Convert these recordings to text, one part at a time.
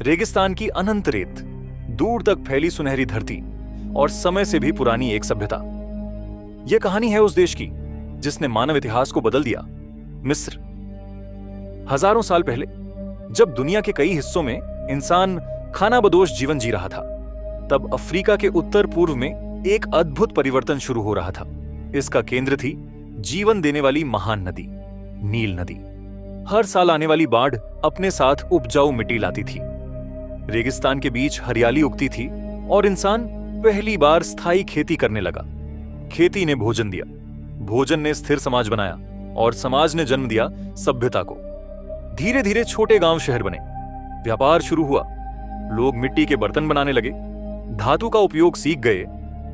रेगिस्तान की अनंत रेत, दूर तक फैली सुनहरी धरती और समय से भी पुरानी एक सभ्यता। यह कहानी है उस देश की जिसने मानव इतिहास को बदल दिया, मिस्र। हजारों साल पहले जब दुनिया के कई हिस्सों में इंसान खानाबदोश जीवन जी रहा था, तब अफ्रीका के उत्तर पूर्व में एक अद्भुत परिवर्तन शुरू हो रहा था। इसका केंद्र थी जीवन देने वाली महान नदी, नील नदी। हर साल आने वाली बाढ़ अपने साथ उपजाऊ मिट्टी लाती थी, रेगिस्तान के बीच हरियाली उगती थी और इंसान पहली बार स्थायी खेती करने लगा। खेती ने भोजन दिया, भोजन ने स्थिर समाज बनाया और समाज ने जन्म दिया सभ्यता को। धीरे धीरे छोटे गांव शहर बने, व्यापार शुरू हुआ, लोग मिट्टी के बर्तन बनाने लगे, धातु का उपयोग सीख गए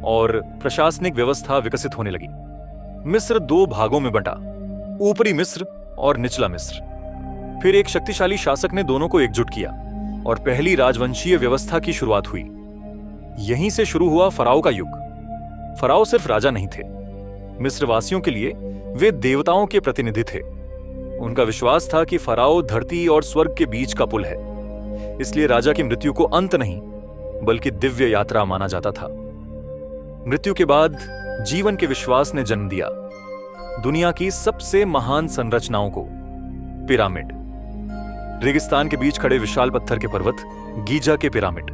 और प्रशासनिक व्यवस्था विकसित होने लगी। मिस्र दो भागों में बंटा, ऊपरी मिस्र और निचला मिस्र। फिर एक शक्तिशाली शासक ने दोनों को एकजुट किया और पहली राजवंशीय व्यवस्था की शुरुआत हुई। यहीं से शुरू हुआ फराओ का युग। फराओ सिर्फ राजा नहीं थे, मिस्रवासियों के लिए वे देवताओं के प्रतिनिधि थे। उनका विश्वास था कि फराओ धरती और स्वर्ग के बीच का पुल है, इसलिए राजा की मृत्यु को अंत नहीं बल्कि दिव्य यात्रा माना जाता था। मृत्यु के बाद जीवन के विश्वास ने जन्म दिया दुनिया की सबसे महान संरचनाओं को, पिरामिड। रेगिस्तान के बीच खड़े विशाल पत्थर के पर्वत, गीजा के पिरामिड।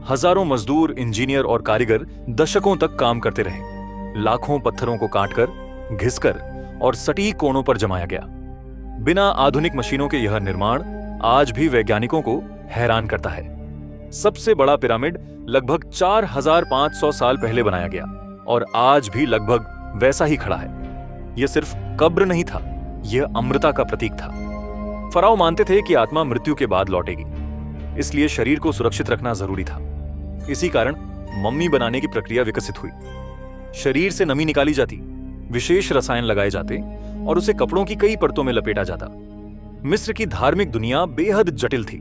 हजारों मजदूर, इंजीनियर और कारीगर दशकों तक काम करते रहे। लाखों पत्थरों को काटकर, घिसकर और सटीक कोणों पर जमाया गया। बिना आधुनिक मशीनों के यह निर्माण आज भी वैज्ञानिकों को हैरान करता है। सबसे बड़ा पिरामिड लगभग 4500 साल पहले बनाया गया और आज भी लगभग वैसा ही खड़ा है। यह सिर्फ कब्र नहीं था, यह अमृता का प्रतीक था। फराओ मानते थे कि आत्मा मृत्यु के बाद लौटेगी, इसलिए शरीर को सुरक्षित रखना जरूरी था। इसी कारण मम्मी बनाने की प्रक्रिया विकसित हुई। शरीर से नमी निकाली जाती, विशेष रसायन लगाए जाते और उसे कपड़ों की कई परतों में लपेटा जाता। मिस्र की धार्मिक दुनिया बेहद जटिल थी।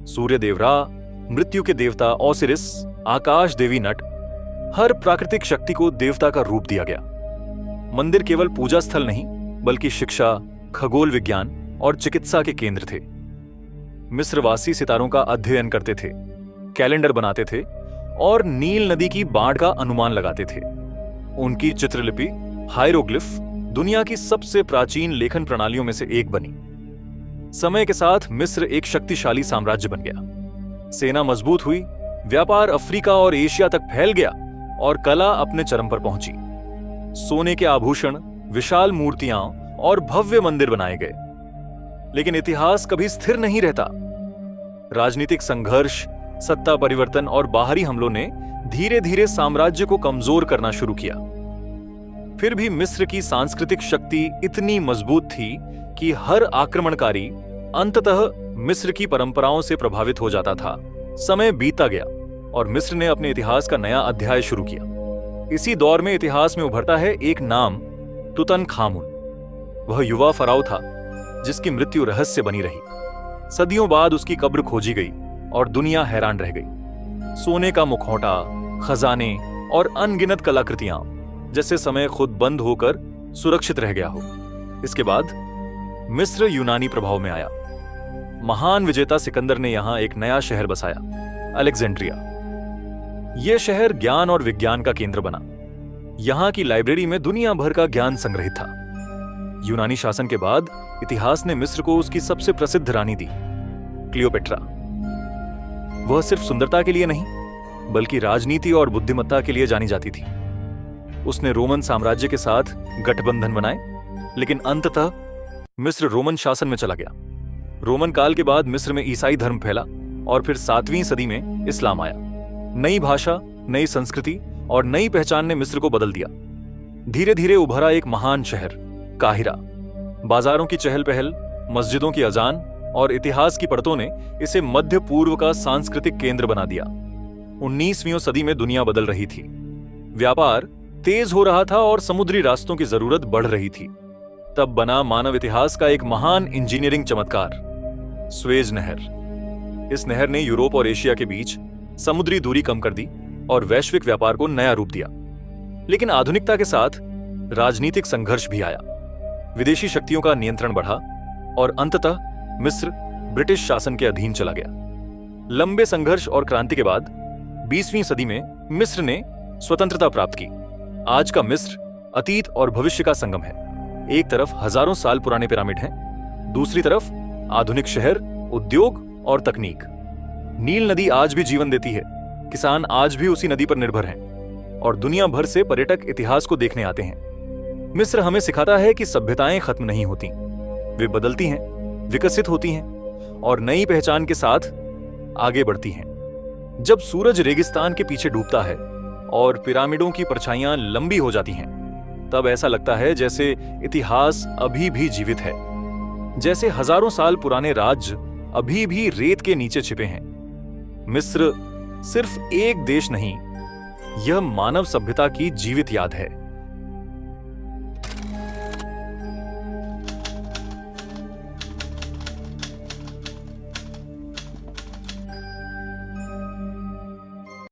सूर्य देव रा, मृत्यु के देवता ओसिरिस, आकाश देवी नट, हर प्राकृतिक शक्ति को देवता का रूप दिया गया। मंदिर केवल पूजा स्थल नहीं बल्कि शिक्षा, खगोल विज्ञान और चिकित्सा के केंद्र थे। मिस्रवासी सितारों का अध्ययन करते थे, कैलेंडर बनाते थे और नील नदी की बाढ़ का अनुमान लगाते थे। उनकी चित्रलिपि, हायरोग्लिफ, दुनिया की सबसे प्राचीन लेखन प्रणालियों में से एक बनी। समय के साथ मिस्र एक शक्तिशाली साम्राज्य बन गया। सेना मजबूत हुई, व्यापार अफ्रीका और एशिया तक फैल गया और कला अपने चरम पर पहुंची। सोने के आभूषण, विशाल मूर्तियां और भव्य मंदिर बनाए गए। लेकिन इतिहास कभी स्थिर नहीं रहता। राजनीतिक संघर्ष, सत्ता परिवर्तन और बाहरी हमलों ने धीरे धीरे साम्राज्य को कमजोर करना शुरू किया। फिर भी मिस्र की सांस्कृतिक शक्ति इतनी मजबूत थी कि हर आक्रमणकारी अंततः मिस्र की परंपराओं से प्रभावित हो जाता था। समय बीता गया और मिस्र ने अपने इतिहास का नया अध्याय शुरू किया। इसी दौर में इतिहास में उभरता है एक नाम, तुतनखामुन। वह युवा फराओ था जिसकी मृत्यु रहस्य बनी रही। सदियों बाद उसकी कब्र खोजी गई और दुनिया हैरान रह गई। सोने का मुखौटा, खजाने और अनगिनत कलाकृतियां, जैसे समय खुद बंद होकर सुरक्षित रह गया हो। इसके बाद मिस्र यूनानी प्रभाव में आया। महान विजेता सिकंदर ने यहां एक नया शहर बसाया, अलेक्जेंड्रिया। यह शहर ज्ञान और विज्ञान का केंद्र बना। यहां की लाइब्रेरी में दुनिया भर का ज्ञान संग्रहित था। यूनानी शासन के बाद इतिहास ने मिस्र को उसकी सबसे प्रसिद्ध रानी दी, क्लियोपेट्रा। वह सिर्फ सुंदरता के लिए नहीं बल्कि राजनीति और बुद्धिमत्ता के लिए जानी जाती थी। उसने रोमन साम्राज्य के साथ गठबंधन बनाए, लेकिन अंततः मिस्र रोमन शासन में चला गया। रोमन काल के बाद मिस्र में ईसाई धर्म फैला और फिर 7वीं सदी में इस्लाम आया। नई भाषा, नई संस्कृति और नई पहचान ने मिस्र को बदल दिया। धीरे धीरे उभरा एक महान शहर, काहिरा। बाजारों की चहल पहल, मस्जिदों की अजान और इतिहास की पढ़तों ने इसे मध्य पूर्व का सांस्कृतिक केंद्र बना दिया। 19वीं सदी में दुनिया बदल रही थी। व्यापार तेज हो रहा था और समुद्री रास्तों की जरूरत बढ़ रही थी। तब बना मानव इतिहास का एक महान इंजीनियरिंग चमत्कार, स्वेज नहर। इस नहर ने यूरोप और एशिया के बीच समुद्री दूरी कम कर दी और वैश्विक व्यापार को नया रूप दिया। लेकिन आधुनिकता के साथ राजनीतिक संघर्ष भी आया। विदेशी शक्तियों का नियंत्रण बढ़ा और अंततः मिस्र ब्रिटिश शासन के अधीन चला गया। लंबे संघर्ष और क्रांति के बाद 20वीं सदी में मिस्र ने स्वतंत्रता प्राप्त की। आज का मिस्र अतीत और भविष्य का संगम है। एक तरफ हजारों साल पुराने पिरामिड हैं, दूसरी तरफ आधुनिक शहर, उद्योग और तकनीक। नील नदी आज भी जीवन देती है, किसान आज भी उसी नदी पर निर्भर हैं और दुनिया भर से पर्यटक इतिहास को देखने आते हैं। मिस्र हमें सिखाता है कि सभ्यताएं खत्म नहीं होती, वे बदलती हैं, विकसित होती हैं और नई पहचान के साथ आगे बढ़ती हैं। जब सूरज रेगिस्तान के पीछे डूबता है और पिरामिडों की परछाइयां लंबी हो जाती हैं, तब ऐसा लगता है जैसे इतिहास अभी भी जीवित है, जैसे हजारों साल पुराने राज्य अभी भी रेत के नीचे छिपे हैं। मिस्र सिर्फ एक देश नहीं, यह मानव सभ्यता की जीवित याद है।